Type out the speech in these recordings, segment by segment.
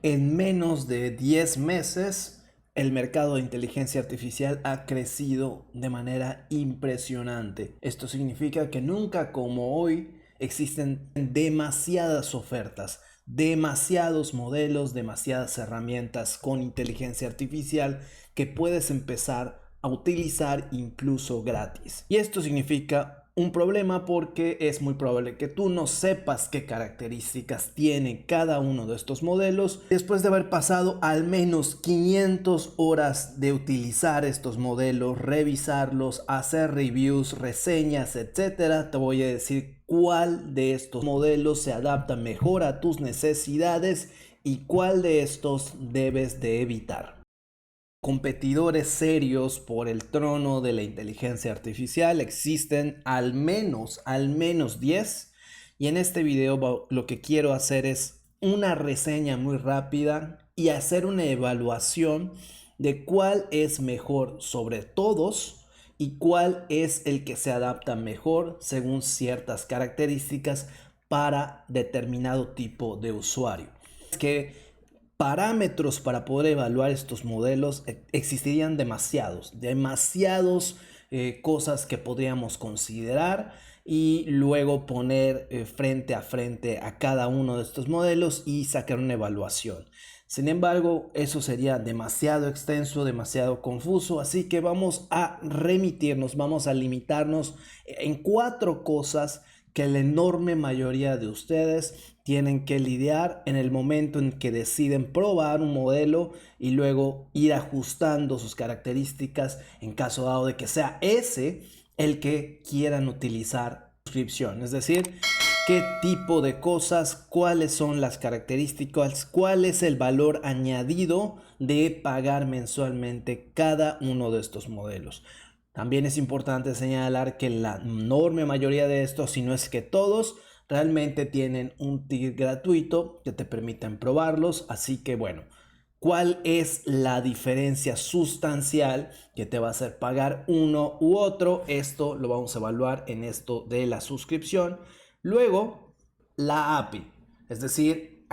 En menos de 10 meses, el mercado de inteligencia artificial ha crecido de manera impresionante. Esto significa que nunca como hoy existen demasiadas ofertas, demasiados modelos, demasiadas herramientas con inteligencia artificial que puedes empezar a utilizar incluso gratis. Y esto significa un problema porque es muy probable que tú no sepas qué características tiene cada uno de estos modelos. Después de haber pasado al menos 500 horas de utilizar estos modelos, revisarlos, hacer reviews, reseñas, etcétera, te voy a decir cuál de estos modelos se adapta mejor a tus necesidades y cuál de estos debes de evitar. Competidores serios por el trono de la inteligencia artificial existen al menos 10, y en este video lo que quiero hacer es una reseña muy rápida y hacer una evaluación de cuál es mejor sobre todos y cuál es el que se adapta mejor según ciertas características para determinado tipo de usuario. Es que parámetros para poder evaluar estos modelos existirían demasiados cosas que podríamos considerar y luego poner frente a frente a cada uno de estos modelos y sacar una evaluación. Sin embargo, eso sería demasiado extenso, demasiado confuso, así que vamos a remitirnos, vamos a limitarnos en 4 cosas que la enorme mayoría de ustedes tienen que lidiar en el momento en que deciden probar un modelo y luego ir ajustando sus características en caso dado de que sea ese el que quieran utilizar suscripción. Es decir, qué tipo de cosas, cuáles son las características, cuál es el valor añadido de pagar mensualmente cada uno de estos modelos. También es importante señalar que la enorme mayoría de estos, si no es que todos, realmente tienen un tier gratuito que te permiten probarlos. Así que bueno, ¿cuál es la diferencia sustancial que te va a hacer pagar uno u otro? Esto lo vamos a evaluar en esto de la suscripción. Luego, la API, es decir,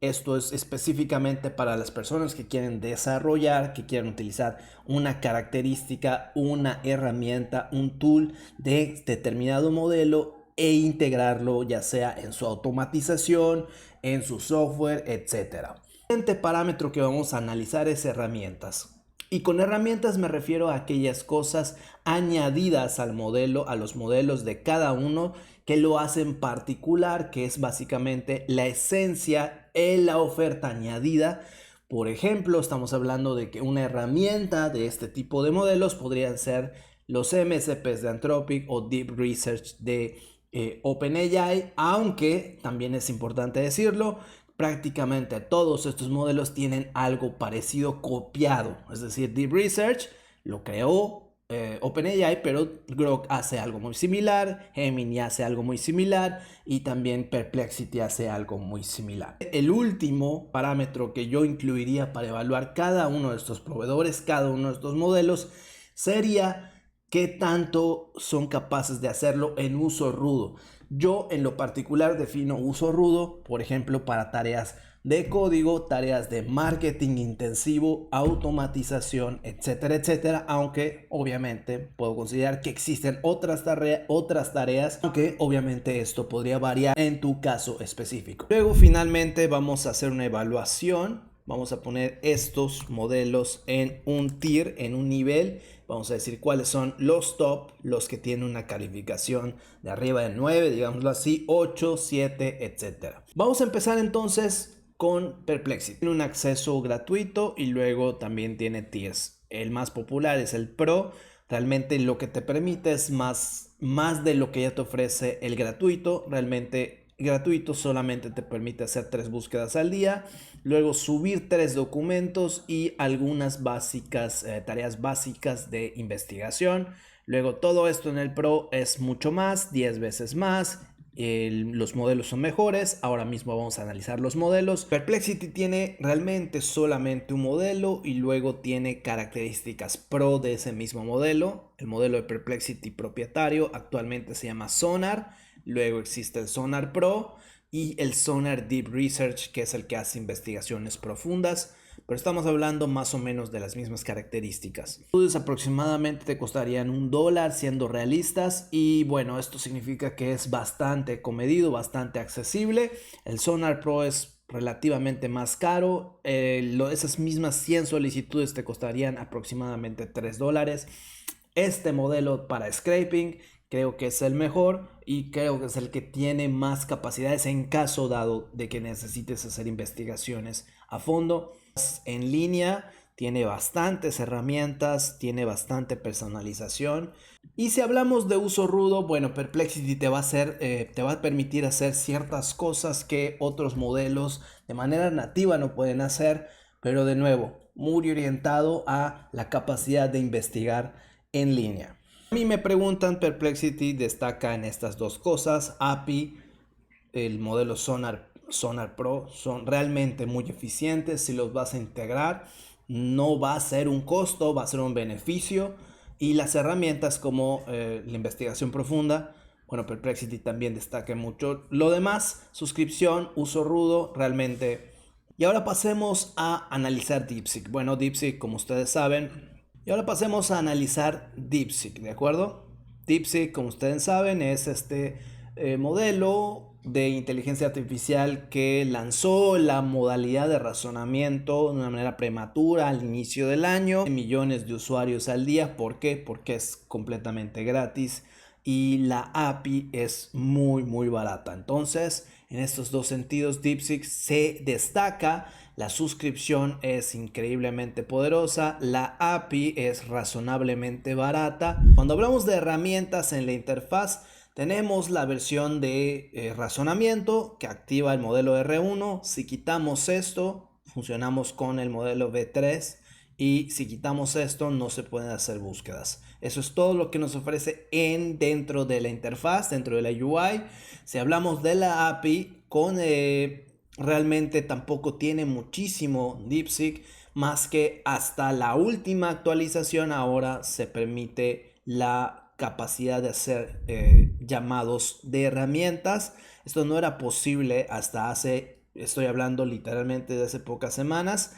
esto es específicamente para las personas que quieren desarrollar, que quieren utilizar una característica, una herramienta, un tool de determinado modelo e integrarlo ya sea en su automatización, en su software, etc. El siguiente parámetro que vamos a analizar es herramientas. Y con herramientas me refiero a aquellas cosas añadidas al modelo, a los modelos de cada uno que lo hacen particular, que es básicamente la esencia en la oferta añadida. Por ejemplo, estamos hablando de que una herramienta de este tipo de modelos podrían ser los MSPs de Anthropic o Deep Research de OpenAI, aunque también es importante decirlo, prácticamente todos estos modelos tienen algo parecido copiado. Es decir, Deep Research lo creó OpenAI, pero Grok hace algo muy similar, Gemini hace algo muy similar y también Perplexity hace algo muy similar. El último parámetro que yo incluiría para evaluar cada uno de estos proveedores, cada uno de estos modelos, sería qué tanto son capaces de hacerlo en uso rudo. Yo en lo particular defino uso rudo, por ejemplo, para tareas de código, tareas de marketing intensivo, automatización, etcétera, etcétera, aunque obviamente puedo considerar que existen otras tareas, aunque obviamente esto podría variar en tu caso específico. Luego finalmente vamos a hacer una evaluación. Vamos a poner estos modelos en un tier, en un nivel. Vamos a decir cuáles son los top, los que tienen una calificación de arriba de 9, digámoslo así, 8, 7, etc. Vamos a empezar entonces con Perplexity. Tiene un acceso gratuito y luego también tiene tiers. El más popular es el Pro. Realmente lo que te permite es más de lo que ya te ofrece el gratuito. Realmente gratuito solamente te permite hacer 3 búsquedas al día, luego subir 3 documentos y algunas tareas básicas de investigación. Luego todo esto en el Pro es mucho más, 10 veces más. Los modelos son mejores. Ahora mismo vamos a analizar los modelos. Perplexity tiene realmente solamente un modelo y luego tiene características pro de ese mismo modelo. El modelo de Perplexity propietario actualmente se llama Sonar. Luego existe el Sonar Pro, y el Sonar Deep Research, que es el que hace investigaciones profundas, pero estamos hablando más o menos de las mismas características. Los estudios aproximadamente te costarían $1 siendo realistas, y bueno, esto significa que es bastante comedido, bastante accesible. El Sonar Pro es relativamente más caro. Esas mismas 100 solicitudes te costarían aproximadamente $3. Este modelo para scraping creo que es el mejor y creo que es el que tiene más capacidades en caso dado de que necesites hacer investigaciones a fondo. En línea tiene bastantes herramientas, tiene bastante personalización. Y si hablamos de uso rudo, bueno, Perplexity te va a permitir hacer ciertas cosas que otros modelos de manera nativa no pueden hacer, pero de nuevo, muy orientado a la capacidad de investigar en línea. A mí me preguntan, Perplexity destaca en estas dos cosas. API, el modelo Sonar Pro son realmente muy eficientes. Si los vas a integrar, no va a ser un costo, va a ser un beneficio. Y las herramientas como la investigación profunda, bueno, Perplexity también destaca mucho. Lo demás, suscripción, uso rudo, realmente. Y ahora pasemos a analizar DeepSeek. Bueno, DeepSeek, como ustedes saben. Y ahora pasemos a analizar DeepSeek, ¿de acuerdo? DeepSeek, como ustedes saben, es este modelo de inteligencia artificial que lanzó la modalidad de razonamiento de una manera prematura al inicio del año. Millones de usuarios al día. ¿Por qué? Porque es completamente gratis y la API es muy barata. Entonces, en estos dos sentidos, DeepSeek se destaca. La suscripción es increíblemente poderosa, la API es razonablemente barata. Cuando hablamos de herramientas en la interfaz, tenemos la versión de razonamiento que activa el modelo R1. Si quitamos esto, funcionamos con el modelo V3. Y si quitamos esto, no se pueden hacer búsquedas. Eso es todo lo que nos ofrece dentro de la interfaz, dentro de la UI. Si hablamos de la API, realmente tampoco tiene muchísimo DeepSeek, más que hasta la última actualización ahora se permite la capacidad de hacer llamados de herramientas. Esto no era posible hasta estoy hablando literalmente de hace pocas semanas.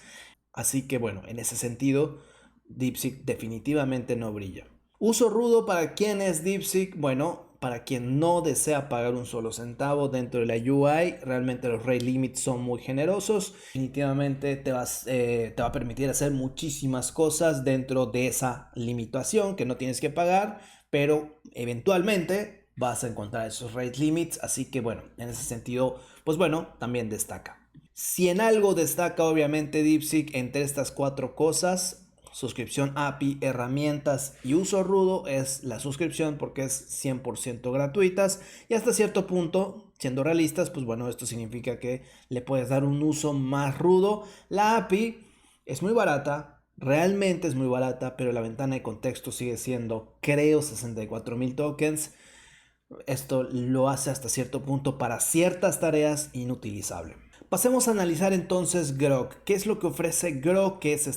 Así que bueno, en ese sentido, DeepSeek definitivamente no brilla. Uso rudo para quien es DeepSeek. Bueno, para quien no desea pagar un solo centavo dentro de la UI, realmente los rate limits son muy generosos. Definitivamente te va a permitir hacer muchísimas cosas dentro de esa limitación que no tienes que pagar, pero eventualmente vas a encontrar esos rate limits. Así que bueno, en ese sentido, pues bueno, también destaca. Si en algo destaca obviamente DeepSeek entre estas cuatro cosas, suscripción API, herramientas y uso rudo, es la suscripción porque es 100% gratuitas y hasta cierto punto, siendo realistas, pues bueno, esto significa que le puedes dar un uso más rudo. La API es muy barata, realmente es muy barata, pero la ventana de contexto sigue siendo, creo, 64,000 tokens. Esto lo hace hasta cierto punto para ciertas tareas inutilizable. Pasemos a analizar entonces Grok. ¿Qué es lo que ofrece Grok? Que es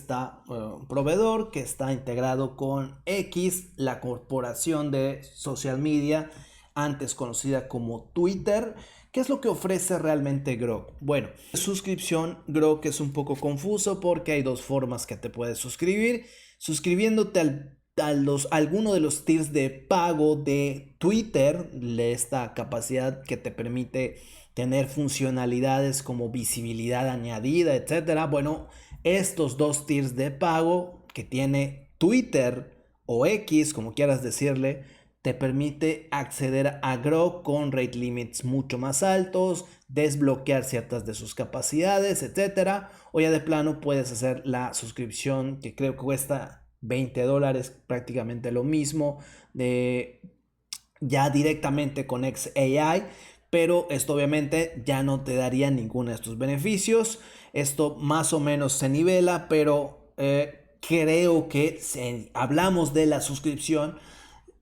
un proveedor que está integrado con X, la corporación de social media, antes conocida como Twitter. ¿Qué es lo que ofrece realmente Grok? Bueno, suscripción Grok es un poco confuso porque hay dos formas que te puedes suscribir. Suscribiéndote alguno de los tiers de pago de Twitter, esta capacidad que te permite tener funcionalidades como visibilidad añadida, etcétera. Bueno, estos dos tiers de pago que tiene Twitter o X, como quieras decirle, te permite acceder a Grok con rate limits mucho más altos, desbloquear ciertas de sus capacidades, etcétera. O ya de plano puedes hacer la suscripción que creo que cuesta $20, prácticamente lo mismo, ya directamente con XAI. Pero esto obviamente ya no te daría ninguno de estos beneficios. Esto más o menos se nivela, pero creo que si hablamos de la suscripción,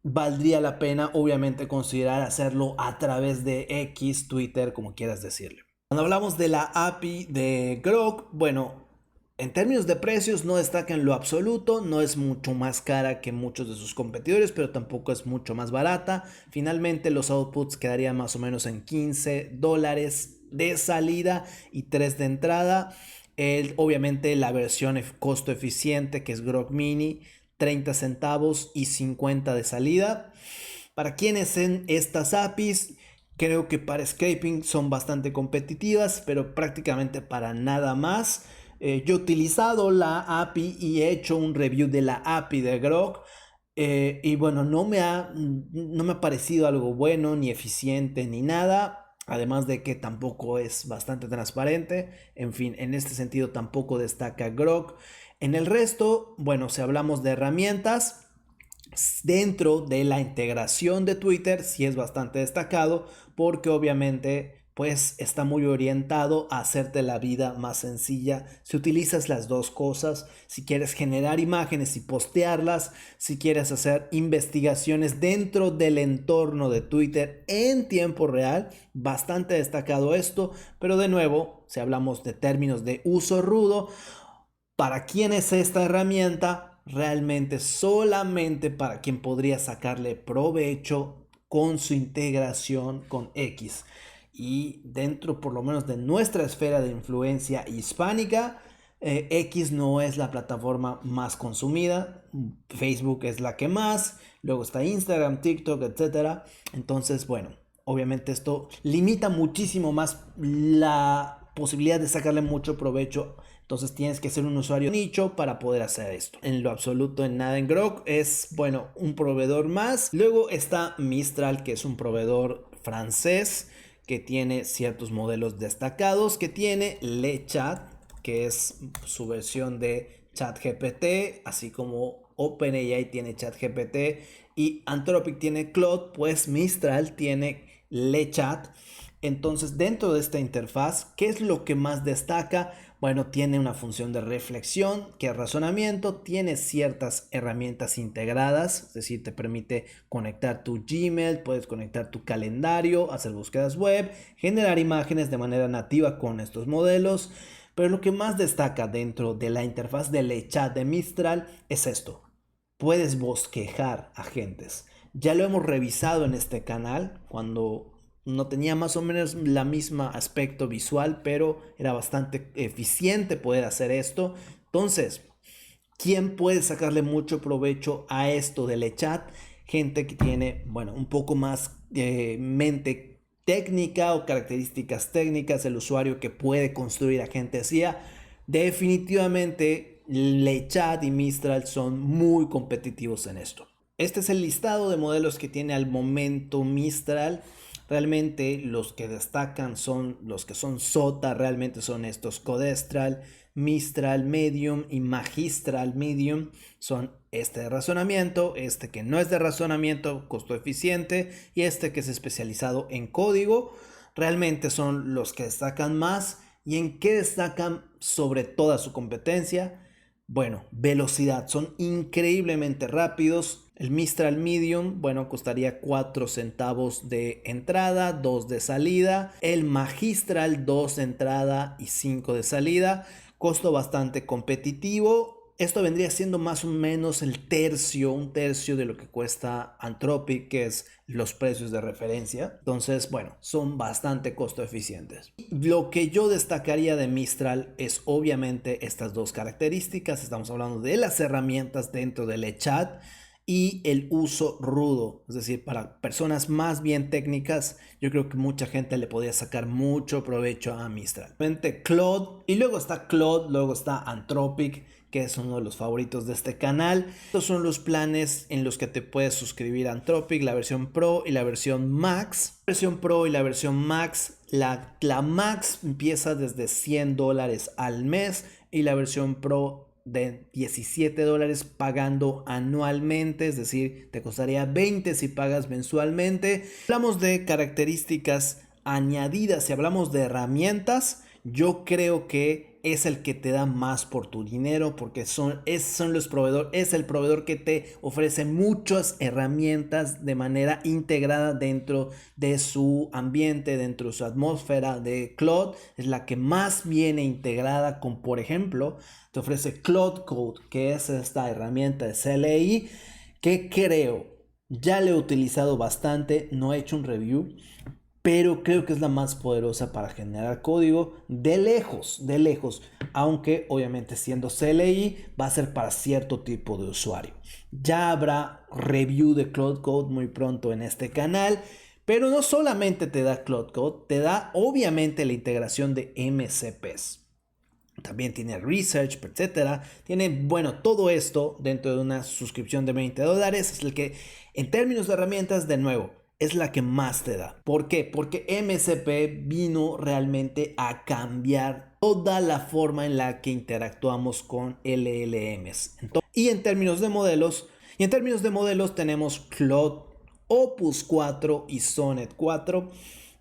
valdría la pena obviamente considerar hacerlo a través de X, Twitter, como quieras decirle. Cuando hablamos de la API de Grok, bueno, En términos de precios no destaca en lo absoluto, no es mucho más cara que muchos de sus competidores, pero tampoco es mucho más barata. Finalmente los outputs quedarían más o menos en $15 de salida y 3 de entrada. Obviamente la versión costo eficiente, que es Grok Mini, 30 centavos y 50 de salida. ¿Para quiénes en estas APIs? Creo que para scraping son bastante competitivas, pero prácticamente para nada más. Yo he utilizado la API y he hecho un review de la API de Grok. Y bueno, no me ha parecido algo bueno, ni eficiente, ni nada. Además de que tampoco es bastante transparente. En fin, en este sentido tampoco destaca Grok. En el resto, bueno, si hablamos de herramientas, dentro de la integración de Twitter sí es bastante destacado, porque obviamente pues está muy orientado a hacerte la vida más sencilla si utilizas las dos cosas. Si quieres generar imágenes y postearlas, si quieres hacer investigaciones dentro del entorno de Twitter en tiempo real, bastante destacado esto. Pero de nuevo, si hablamos de términos de uso rudo, ¿para quién es esta herramienta? Realmente solamente para quien podría sacarle provecho con su integración con X. Y dentro por lo menos de nuestra esfera de influencia hispánica, X no es la plataforma más consumida. Facebook es la que más, luego está Instagram, TikTok, etcétera. Entonces, bueno, obviamente esto limita muchísimo más la posibilidad de sacarle mucho provecho. Entonces tienes que ser un usuario nicho para poder hacer esto. En lo absoluto, en nada en Grok. Es, bueno, un proveedor más. Luego está Mistral, que es un proveedor francés que tiene ciertos modelos destacados, que tiene LeChat, que es su versión de ChatGPT, así como OpenAI tiene ChatGPT y Anthropic tiene Claude, pues Mistral tiene LeChat. Entonces, dentro de esta interfaz, ¿qué es lo que más destaca? Bueno, tiene una función de reflexión, que es razonamiento, tiene ciertas herramientas integradas, es decir, te permite conectar tu Gmail, puedes conectar tu calendario, hacer búsquedas web, generar imágenes de manera nativa con estos modelos. Pero lo que más destaca dentro de la interfaz de LeChat de Mistral es esto: puedes bosquejar agentes. Ya lo hemos revisado en este canal cuando no tenía más o menos la misma aspecto visual, pero era bastante eficiente poder hacer esto. Entonces, ¿quién puede sacarle mucho provecho a esto del LeChat? Gente que tiene, bueno, un poco más mente técnica o características técnicas, el usuario que puede construir agentes IA. Definitivamente LeChat y Mistral son muy competitivos en esto. Este es el listado de modelos que tiene al momento Mistral. Realmente los que destacan son los que son SOTA, realmente son estos Codestral, Mistral Medium y Magistral Medium. Son este de razonamiento, este que no es de razonamiento, costo eficiente, y este que es especializado en código. Realmente son los que destacan más. ¿Y en qué destacan sobre toda su competencia? Bueno, velocidad, son increíblemente rápidos. El Mistral Medium, bueno, costaría 4 centavos de entrada, 2 de salida. El Magistral, 2 de entrada y 5 de salida. Costo bastante competitivo. Esto vendría siendo más o menos un tercio de lo que cuesta Anthropic, que es los precios de referencia. Entonces, bueno, son bastante costo eficientes. Lo que yo destacaría de Mistral es obviamente estas dos características. Estamos hablando de las herramientas dentro del LeChat y el uso rudo, es decir, para personas más bien técnicas, yo creo que mucha gente le podría sacar mucho provecho a Mistral. Claude, y luego está Claude, luego está Anthropic, que es uno de los favoritos de este canal. Estos son los planes en los que te puedes suscribir a Anthropic, la versión Pro y la versión Max. La versión Pro y la versión Max, la Max empieza desde $100 al mes y la versión Pro de $17 pagando anualmente, es decir, te costaría 20 si pagas mensualmente. Hablamos de características añadidas, si hablamos de herramientas, yo creo que es el que te da más por tu dinero, porque son los proveedores, es el proveedor que te ofrece muchas herramientas de manera integrada dentro de su ambiente, dentro de su atmósfera de Claude. Es la que más viene integrada con, por ejemplo, te ofrece Claude Code, que es esta herramienta de CLI que creo, ya le he utilizado bastante, no he hecho un review, pero creo que es la más poderosa para generar código de lejos, aunque obviamente siendo CLI va a ser para cierto tipo de usuario. Ya habrá review de Claude Code muy pronto en este canal, pero no solamente te da Claude Code, te da obviamente la integración de MCPs. También tiene research, etcétera. Tiene, bueno, todo esto dentro de una suscripción de $20. Es el que, en términos de herramientas, de nuevo, es la que más te da. ¿Por qué? Porque MCP vino realmente a cambiar toda la forma en la que interactuamos con LLMs. Y en términos de modelos, tenemos Claude Opus 4 y Sonnet 4.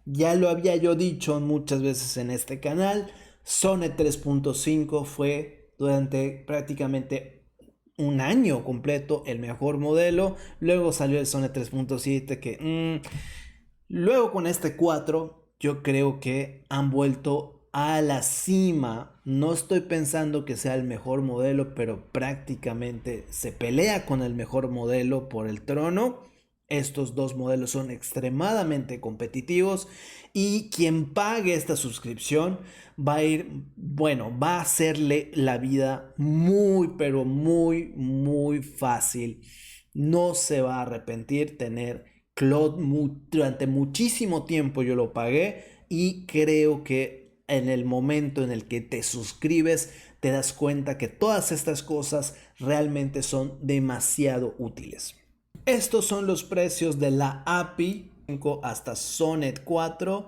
Ya lo había yo dicho muchas veces en este canal. Sonnet 3.5 fue durante prácticamente un año completo el mejor modelo. Luego salió el Sonnet 3.7 que luego con este 4 yo creo que han vuelto a la cima. No estoy pensando que sea el mejor modelo, pero prácticamente se pelea con el mejor modelo por el trono. Estos dos modelos son extremadamente competitivos y quien pague esta suscripción va a ir, bueno, va a hacerle la vida muy, pero muy, muy fácil. No se va a arrepentir tener Claude durante muchísimo tiempo. Yo lo pagué y creo que en el momento en el que te suscribes te das cuenta que todas estas cosas realmente son demasiado útiles. Estos son los precios de la API hasta Sonnet 4.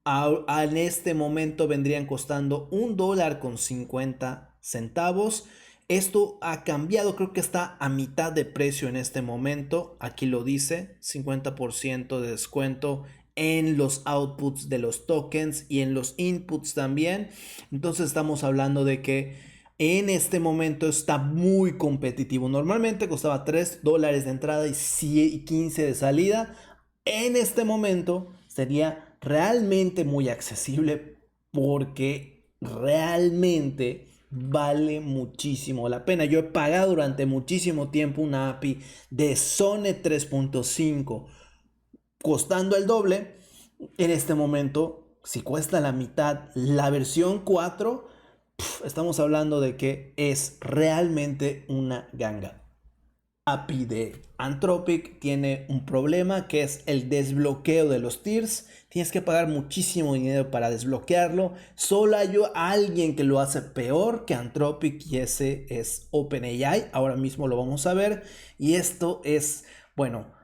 En este momento vendrían costando $1.50. Esto ha cambiado, creo que está a mitad de precio en este momento. Aquí lo dice, 50% de descuento en los outputs de los tokens y en los inputs también. Entonces estamos hablando de que en este momento está muy competitivo. Normalmente costaba $3 de entrada y 15 de salida. En este momento sería realmente muy accesible porque realmente vale muchísimo la pena. Yo he pagado durante muchísimo tiempo una API de Sonnet 3.5 costando el doble. En este momento, si cuesta la mitad la versión 4, estamos hablando de que es realmente una ganga. API de Anthropic tiene un problema que es el desbloqueo de los tiers. Tienes que pagar muchísimo dinero para desbloquearlo. Solo hay alguien que lo hace peor que Anthropic y ese es OpenAI. Ahora mismo lo vamos a ver. Y esto es, bueno,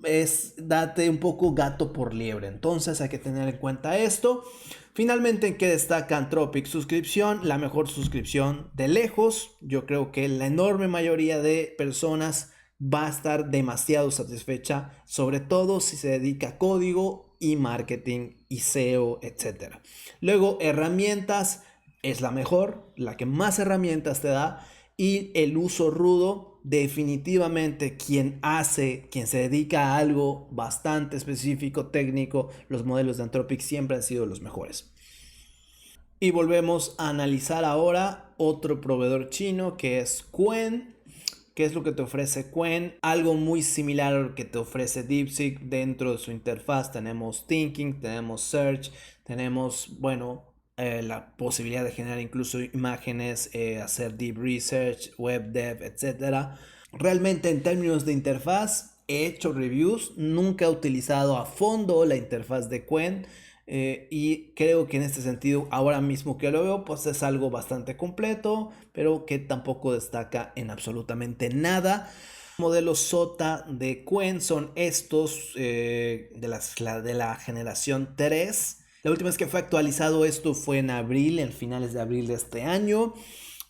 es date un poco gato por liebre. Entonces hay que tener en cuenta esto. Finalmente, ¿en qué destaca Anthropic? Suscripción, la mejor suscripción de lejos. Yo creo que la enorme mayoría de personas va a estar demasiado satisfecha, sobre todo si se dedica a código y marketing y SEO, etc. Luego, herramientas es la mejor, la que más herramientas te da, y el uso rudo, definitivamente quien se dedica a algo bastante específico, técnico, los modelos de Anthropic siempre han sido los mejores. Y volvemos a analizar ahora otro proveedor chino que es Qwen. ¿Qué es lo que te ofrece Qwen? Algo muy similar a lo que te ofrece DeepSeek. Dentro de su interfaz tenemos Thinking, tenemos Search, tenemos, bueno, la posibilidad de generar incluso imágenes, hacer Deep Research, Web Dev, etc. Realmente en términos de interfaz he hecho reviews, nunca he utilizado a fondo la interfaz de Qwen. Y creo que en este sentido, ahora mismo que lo veo, pues es algo bastante completo, pero que tampoco destaca en absolutamente nada. Modelos SOTA de Qwen son estos de la generación 3. La última vez que fue actualizado esto fue en abril, en finales de abril de este año.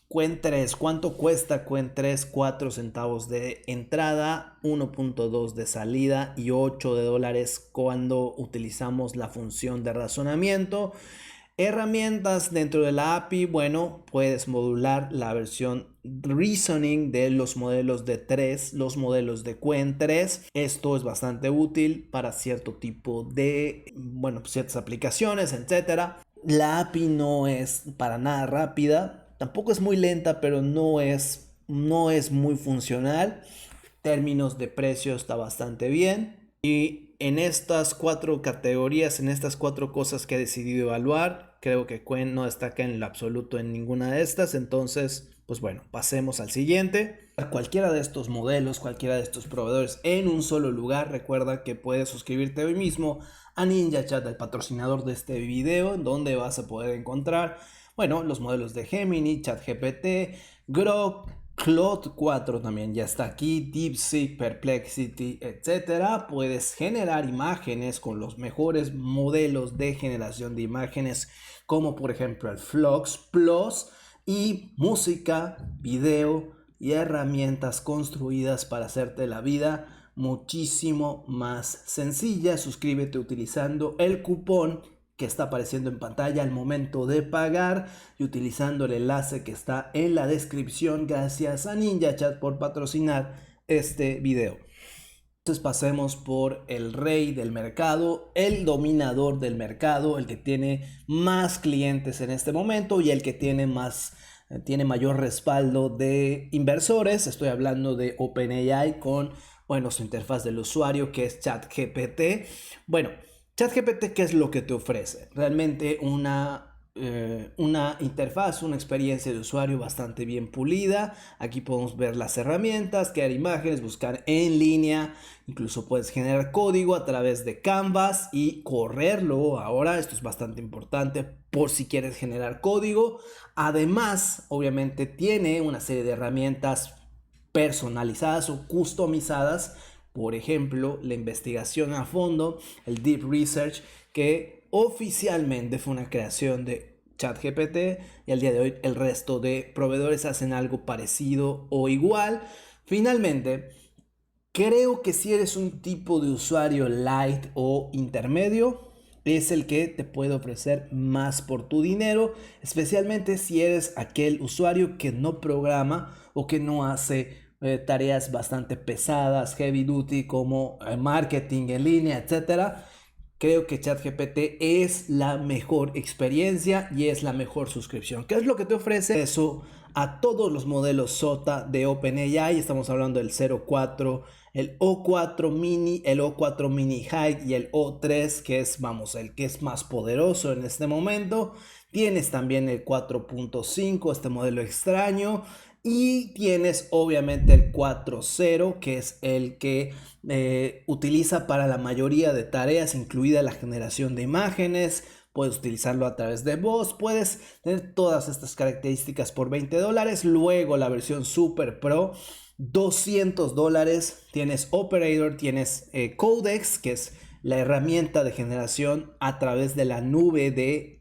Qwen 3, ¿cuánto cuesta Qwen 3? 4 centavos de entrada, 1.2 de salida y $8 cuando utilizamos la función de razonamiento. Herramientas dentro de la API, bueno, puedes modular la versión Reasoning de los modelos de 3, los modelos de Qwen 3. Esto es bastante útil para cierto tipo de, bueno, ciertas aplicaciones, etcétera. La API no es para nada rápida, tampoco es muy lenta, pero no es muy funcional. Términos de precio está bastante bien. Y en estas 4 categorías, en estas 4 cosas que he decidido evaluar, creo que Qwen no destaca en lo absoluto en ninguna de estas. Entonces, pues bueno, pasemos al siguiente. Cualquiera de estos modelos, cualquiera de estos proveedores en un solo lugar. Recuerda que puedes suscribirte hoy mismo a NinjaChat, el patrocinador de este video, donde vas a poder encontrar, bueno, los modelos de Gemini, ChatGPT, Grok, Claude 4 también ya está aquí, DeepSeek, Perplexity, etc. Puedes generar imágenes con los mejores modelos de generación de imágenes, como por ejemplo el Flux Plus, y música, video y herramientas construidas para hacerte la vida muchísimo más sencilla. Suscríbete utilizando el cupón que está apareciendo en pantalla al momento de pagar y utilizando el enlace que está en la descripción. Gracias a NinjaChat por patrocinar este video. Entonces pasemos por el rey del mercado, el dominador del mercado, el que tiene más clientes en este momento y el que tiene mayor respaldo de inversores. Estoy hablando de OpenAI con, bueno, su interfaz del usuario, que es ChatGPT. Bueno, ChatGPT, ¿qué es lo que te ofrece? Realmente una interfaz, una experiencia de usuario bastante bien pulida. Aquí podemos ver las herramientas, crear imágenes, buscar en línea, incluso puedes generar código a través de Canvas y correrlo. Ahora esto es bastante importante por si quieres generar código. Además, obviamente tiene una serie de herramientas personalizadas o customizadas. Por ejemplo, la investigación a fondo, el Deep Research, que oficialmente fue una creación de ChatGPT, y al día de hoy el resto de proveedores hacen algo parecido o igual. Finalmente, creo que si eres un tipo de usuario light o intermedio, es el que te puede ofrecer más por tu dinero, especialmente si eres aquel usuario que no programa o que no hace tareas bastante pesadas, heavy duty, como marketing en línea, etcétera. Creo que ChatGPT es la mejor experiencia y es la mejor suscripción. ¿Qué es lo que te ofrece? Eso a todos los modelos SOTA de OpenAI. Estamos hablando del 04, el O4 Mini, el O4 Mini High y el O3, que es, vamos, el que es más poderoso en este momento. Tienes también el 4.5, este modelo extraño. Y tienes obviamente el 4.0, que es el que utiliza para la mayoría de tareas, incluida la generación de imágenes. Puedes utilizarlo a través de voz, puedes tener todas estas características por $20. Luego la versión Super Pro, $200. Tienes Operator, tienes Codex, que es la herramienta de generación a través de la nube de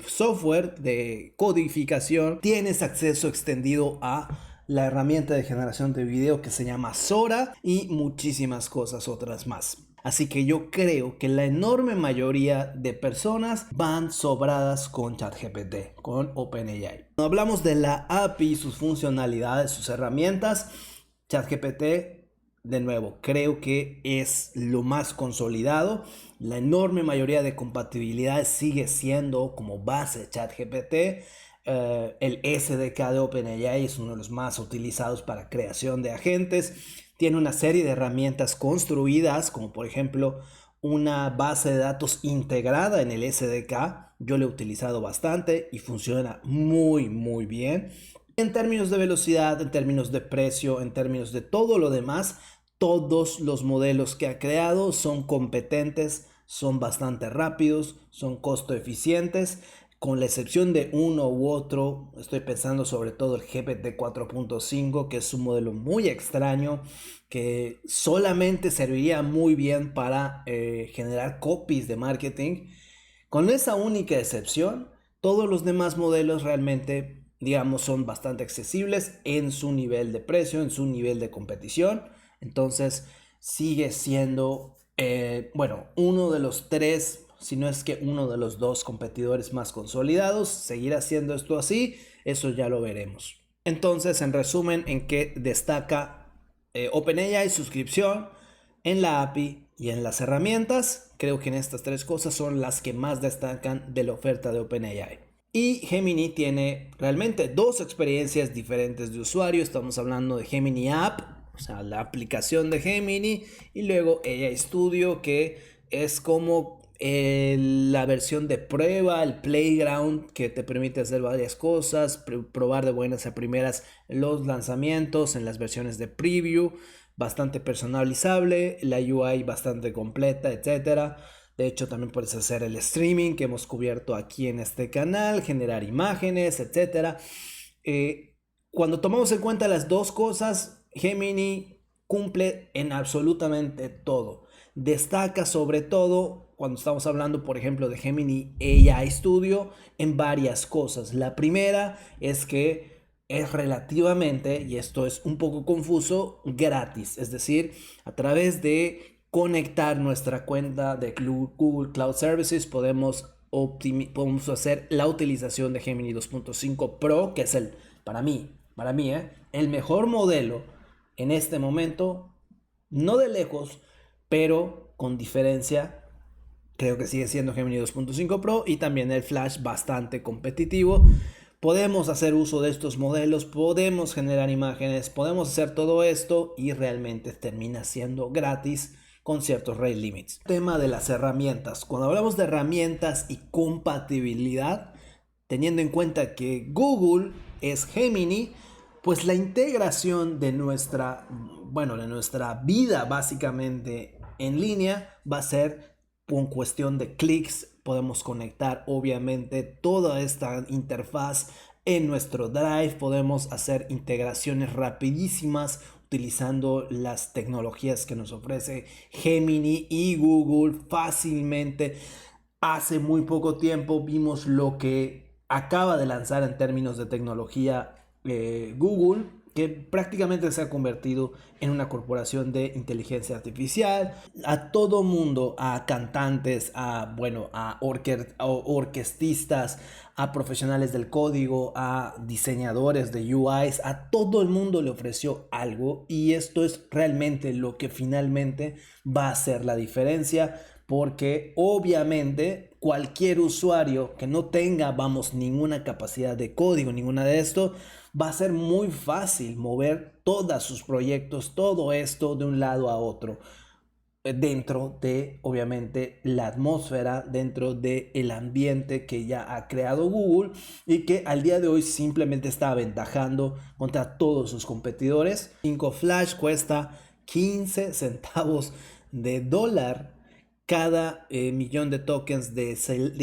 software de codificación. Tienes acceso extendido a la herramienta de generación de video que se llama Sora y muchísimas cosas otras más. Así que yo creo que la enorme mayoría de personas van sobradas con ChatGPT, con OpenAI. Cuando hablamos de la API, sus funcionalidades, sus herramientas, ChatGPT, de nuevo, creo que es lo más consolidado. La enorme mayoría de compatibilidades sigue siendo como base ChatGPT. El SDK de OpenAI es uno de los más utilizados para creación de agentes. Tiene una serie de herramientas construidas, como por ejemplo una base de datos integrada en el SDK. Yo lo he utilizado bastante y funciona muy bien. En términos de velocidad, en términos de precio, en términos de todo lo demás, todos los modelos que ha creado son competentes, son bastante rápidos, son costo eficientes, con la excepción de uno u otro. Estoy pensando sobre todo el GPT 4.5, que es un modelo muy extraño, que solamente serviría muy bien para generar copies de marketing. Con esa única excepción, todos los demás modelos realmente, digamos, son bastante accesibles en su nivel de precio, en su nivel de competición. Entonces sigue siendo, bueno, uno de los 3 si no es que uno de los dos competidores más consolidados. ¿Seguirá siendo esto así? Eso ya lo veremos. Entonces, en resumen, ¿en qué destaca OpenAI? Suscripción en la API y en las herramientas. Creo que en estas tres cosas son las que más destacan de la oferta de OpenAI. Y Gemini tiene realmente dos experiencias diferentes de usuario. Estamos hablando de Gemini App, o sea, la aplicación de Gemini, y luego AI Studio, que es como la versión de prueba, el playground, que te permite hacer varias cosas, probar de buenas a primeras los lanzamientos en las versiones de preview, bastante personalizable, la UI bastante completa, etcétera. De hecho, también puedes hacer el streaming que hemos cubierto aquí en este canal, generar imágenes, etc. Cuando tomamos en cuenta las dos cosas, Gemini cumple en absolutamente todo. Destaca sobre todo cuando estamos hablando, por ejemplo, de Gemini AI Studio en varias cosas. La primera es que es relativamente, y esto es un poco confuso, gratis. Es decir, a través de conectar nuestra cuenta de Google Cloud Services podemos hacer la utilización de Gemini 2.5 Pro, que es para mí, el mejor modelo en este momento, no de lejos, pero con diferencia. Creo que sigue siendo Gemini 2.5 Pro y también el Flash bastante competitivo. Podemos hacer uso de estos modelos, podemos generar imágenes, podemos hacer todo esto y realmente termina siendo gratis con ciertos rate limits. Tema de las herramientas. Cuando hablamos de herramientas y compatibilidad, teniendo en cuenta que Google es Gemini, pues la integración de nuestra vida básicamente en línea va a ser con cuestión de clics. Podemos conectar obviamente toda esta interfaz en nuestro Drive, podemos hacer integraciones rapidísimas utilizando las tecnologías que nos ofrece Gemini y Google fácilmente. Hace muy poco tiempo vimos lo que acaba de lanzar en términos de tecnología Google, que prácticamente se ha convertido en una corporación de inteligencia artificial. A todo mundo, a cantantes, a orquestistas, a profesionales del código, a diseñadores de UIs, a todo el mundo le ofreció algo, y esto es realmente lo que finalmente va a hacer la diferencia, porque obviamente cualquier usuario que no tenga, ninguna capacidad de código, ninguna de esto, va a ser muy fácil mover todos sus proyectos, todo esto de un lado a otro, dentro de, obviamente, la atmósfera, dentro del ambiente que ya ha creado Google y que al día de hoy simplemente está aventajando contra todos sus competidores. 5 Flash cuesta 15 centavos de dólar cada millón de tokens de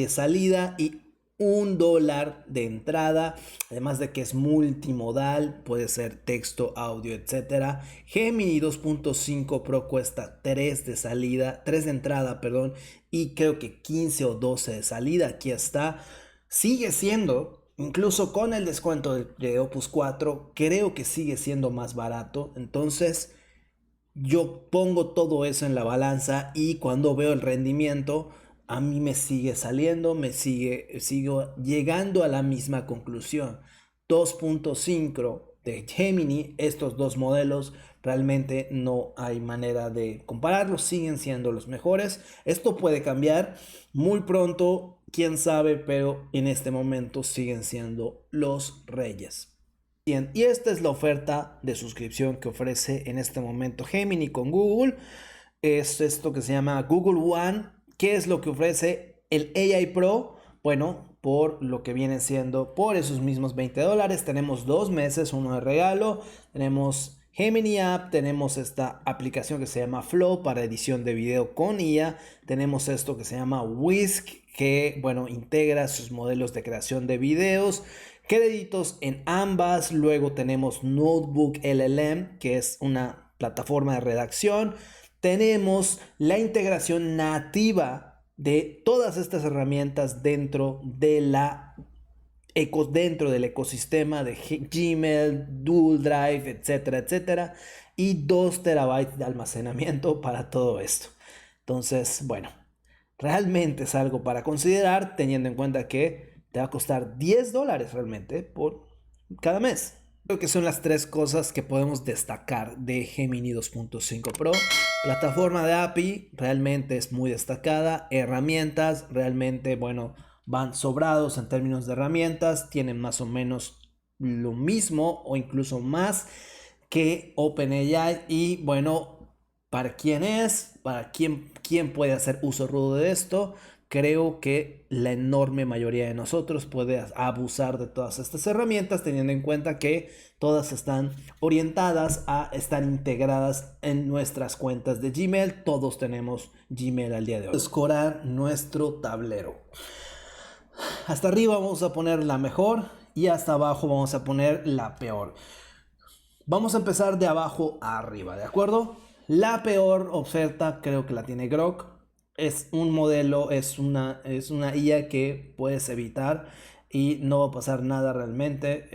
salida y $1 de entrada, además de que es multimodal, puede ser texto, audio, etc. Gemini 2.5 Pro cuesta 3 de salida, 3 de entrada, perdón, y creo que 15 o 12 de salida. Aquí está. Sigue siendo, incluso con el descuento de Opus 4, creo que sigue siendo más barato. Entonces, yo pongo todo eso en la balanza y cuando veo el rendimiento, a mí me sigue saliendo, sigo llegando a la misma conclusión. 2.5 de Gemini, estos dos modelos realmente no hay manera de compararlos, siguen siendo los mejores. Esto puede cambiar muy pronto, quién sabe, pero en este momento siguen siendo los reyes. Bien, y esta es la oferta de suscripción que ofrece en este momento Gemini con Google. Es esto que se llama Google One. ¿Qué es lo que ofrece el AI Pro? Bueno, por lo que viene siendo, por esos mismos $20, tenemos 2 meses, uno de regalo. Tenemos Gemini App, tenemos esta aplicación que se llama Flow para edición de video con IA. Tenemos esto que se llama Whisk, que, bueno, integra sus modelos de creación de videos. Créditos en ambas. Luego tenemos Notebook LLM, que es una plataforma de redacción. Tenemos la integración nativa de todas estas herramientas dentro del ecosistema de Gmail, Google Drive, etcétera, etcétera. Y 2 terabytes de almacenamiento para todo esto. Entonces, bueno, realmente es algo para considerar, teniendo en cuenta que te va a costar $10 realmente por cada mes. Creo que son las tres cosas que podemos destacar de Gemini 2.5 Pro. Plataforma de API realmente es muy destacada. Herramientas realmente, bueno, van sobrados en términos de herramientas. Tienen más o menos lo mismo o incluso más que OpenAI. Y bueno, para quién puede hacer uso rudo de esto, creo que la enorme mayoría de nosotros puede abusar de todas estas herramientas, teniendo en cuenta que todas están orientadas a estar integradas en nuestras cuentas de Gmail. Todos tenemos Gmail al día de hoy. Escorar nuestro tablero. Hasta arriba vamos a poner la mejor y hasta abajo vamos a poner la peor. Vamos a empezar de abajo a arriba, ¿de acuerdo? La peor oferta creo que la tiene Grok. Es un modelo, es una IA que puedes evitar y no va a pasar nada realmente.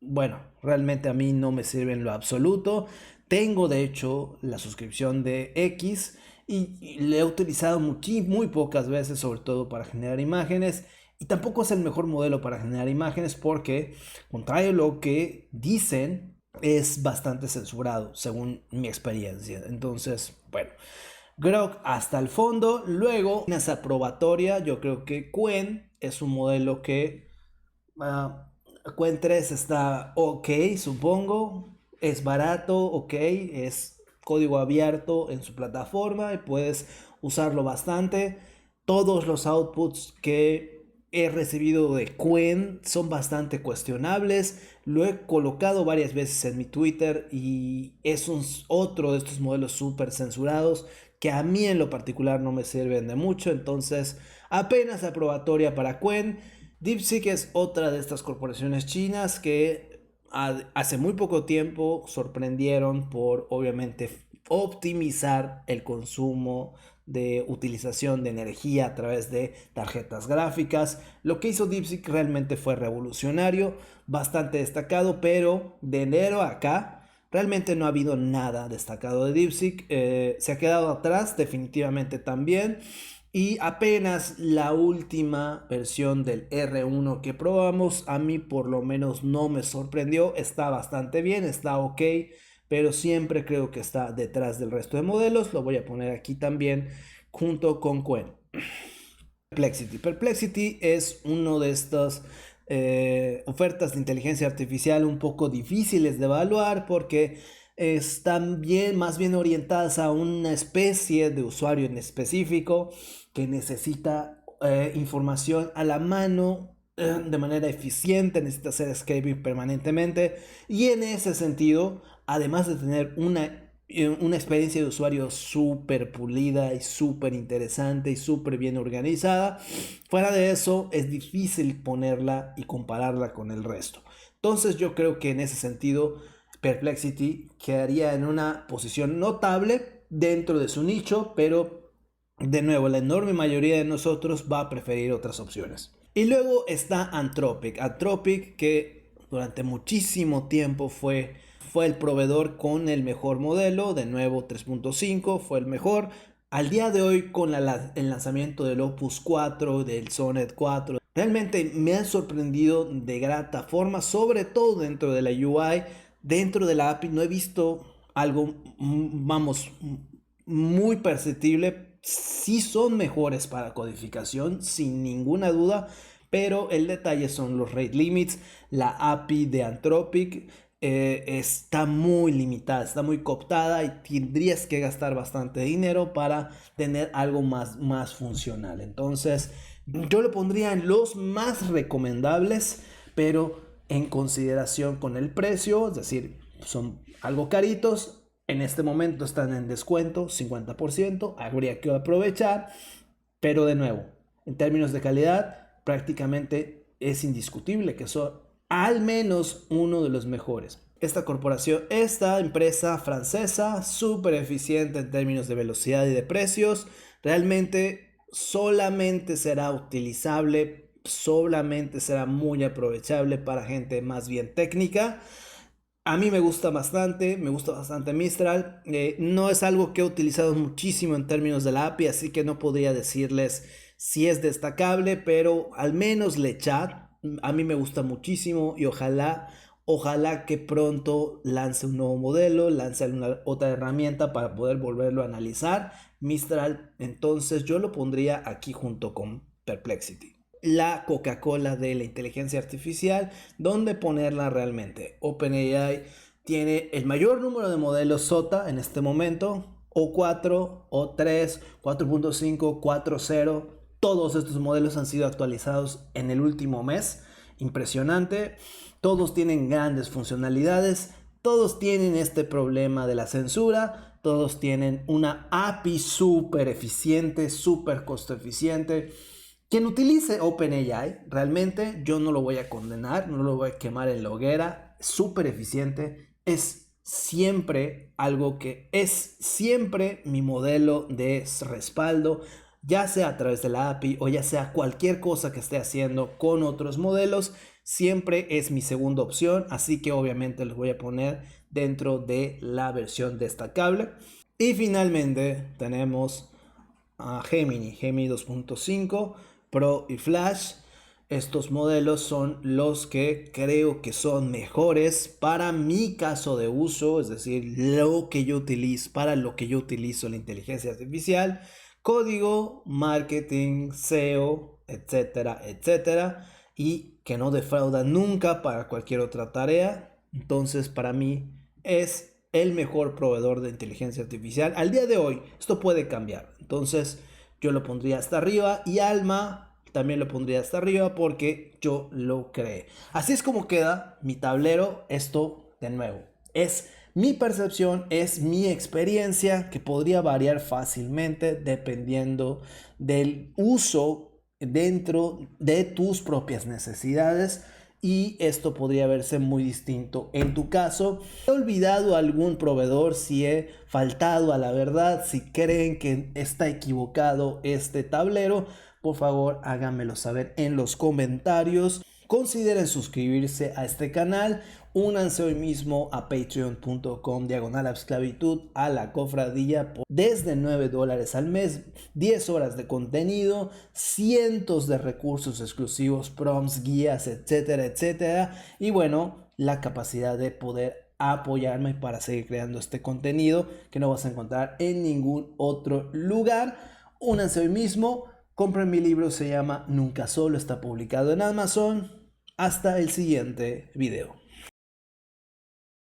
Bueno, realmente a mí no me sirve en lo absoluto. Tengo de hecho la suscripción de X y le he utilizado muy pocas veces, sobre todo para generar imágenes. Y tampoco es el mejor modelo para generar imágenes porque, contrario a lo que dicen, es bastante censurado, según mi experiencia. Entonces, bueno, Grok hasta el fondo. Luego, en esa probatoria, yo creo que Qwen es un modelo que Qwen 3 está ok, supongo. Es barato, ok. Es código abierto en su plataforma y puedes usarlo bastante. Todos los outputs que he recibido de Qwen son bastante cuestionables. Lo he colocado varias veces en mi Twitter y es otro de estos modelos súper censurados que a mí en lo particular no me sirven de mucho. Entonces, apenas aprobatoria para Qwen. DeepSeek es otra de estas corporaciones chinas que hace muy poco tiempo sorprendieron por obviamente optimizar el consumo de utilización de energía a través de tarjetas gráficas. Lo que hizo DeepSeek realmente fue revolucionario, bastante destacado, pero de enero a acá realmente no ha habido nada destacado de DeepSeek. Se ha quedado atrás definitivamente también. Y apenas la última versión del R1 que probamos, a mí por lo menos no me sorprendió. Está bastante bien, está ok, pero siempre creo que está detrás del resto de modelos. Lo voy a poner aquí también junto con Qwen. Perplexity es uno de estos ofertas de inteligencia artificial un poco difíciles de evaluar porque están más bien orientadas a una especie de usuario en específico que necesita información a la mano de manera eficiente, necesita hacer scraping permanentemente y en ese sentido, además de tener una experiencia de usuario súper pulida y súper interesante y súper bien organizada, fuera de eso es difícil ponerla y compararla con el resto. Entonces yo creo que en ese sentido Perplexity quedaría en una posición notable dentro de su nicho, pero de nuevo la enorme mayoría de nosotros va a preferir otras opciones. Y luego está Anthropic que durante muchísimo tiempo fue el proveedor con el mejor modelo, de nuevo 3.5 fue el mejor. Al día de hoy con el lanzamiento del Opus 4, del Sonnet 4, realmente me han sorprendido de grata forma, sobre todo dentro de la UI, dentro de la API no he visto algo, vamos, muy perceptible. Sí son mejores para codificación, sin ninguna duda, pero el detalle son los rate limits. La API de Anthropic está muy limitada, está muy cooptada y tendrías que gastar bastante dinero para tener algo más funcional. Entonces, yo lo pondría en los más recomendables, pero en consideración con el precio, es decir, son algo caritos. En este momento están en descuento, 50%, habría que aprovechar, pero de nuevo, en términos de calidad, prácticamente es indiscutible que son al menos uno de los mejores. Esta empresa francesa, súper eficiente en términos de velocidad y de precios, realmente solamente será utilizable, solamente será muy aprovechable para gente más bien técnica. A mí me gusta bastante Mistral. No es algo que he utilizado muchísimo en términos de la API, así que no podría decirles si es destacable, pero al menos Lechat a mí me gusta muchísimo y ojalá que pronto lance un nuevo modelo, lance otra herramienta para poder volverlo a analizar. Mistral, entonces yo lo pondría aquí junto con Perplexity. La Coca-Cola de la inteligencia artificial, ¿dónde ponerla realmente? OpenAI tiene el mayor número de modelos SOTA en este momento, O4, O3, 4.5, 4.0. Todos estos modelos han sido actualizados en el último mes. Impresionante. Todos tienen grandes funcionalidades. Todos tienen este problema de la censura. Todos tienen una API súper eficiente, súper costo eficiente. Quien utilice OpenAI, realmente yo no lo voy a condenar, no lo voy a quemar en la hoguera. Es súper eficiente. Es siempre algo que es siempre mi modelo de respaldo, ya sea a través de la API o ya sea cualquier cosa que esté haciendo con otros modelos, siempre es mi segunda opción, así que obviamente los voy a poner dentro de la versión destacable. Y finalmente tenemos a Gemini 2.5 Pro y Flash. Estos modelos son los que creo que son mejores para mi caso de uso, es decir, para lo que yo utilizo la inteligencia artificial, código, marketing, SEO, etcétera, etcétera, y que no defrauda nunca para cualquier otra tarea. Entonces, para mí es el mejor proveedor de inteligencia artificial al día de hoy. Esto puede cambiar, entonces yo lo pondría hasta arriba, y Alma también lo pondría hasta arriba porque yo lo creé. Así es como queda mi tablero. Esto, de nuevo, es mi percepción, es mi experiencia, que podría variar fácilmente dependiendo del uso dentro de tus propias necesidades. Y esto podría verse muy distinto en tu caso. ¿He olvidado algún proveedor? Si he faltado a la verdad, si creen que está equivocado este tablero, por favor háganmelo saber en los comentarios. Consideren suscribirse a este canal. Únanse hoy mismo a patreon.com/esclavitud a la cofradía desde $9 al mes, 10 horas de contenido, cientos de recursos exclusivos, prompts, guías, etcétera, etcétera. Y bueno, la capacidad de poder apoyarme para seguir creando este contenido que no vas a encontrar en ningún otro lugar. Únanse hoy mismo. Compren mi libro, se llama Nunca Solo, está publicado en Amazon. Hasta el siguiente video.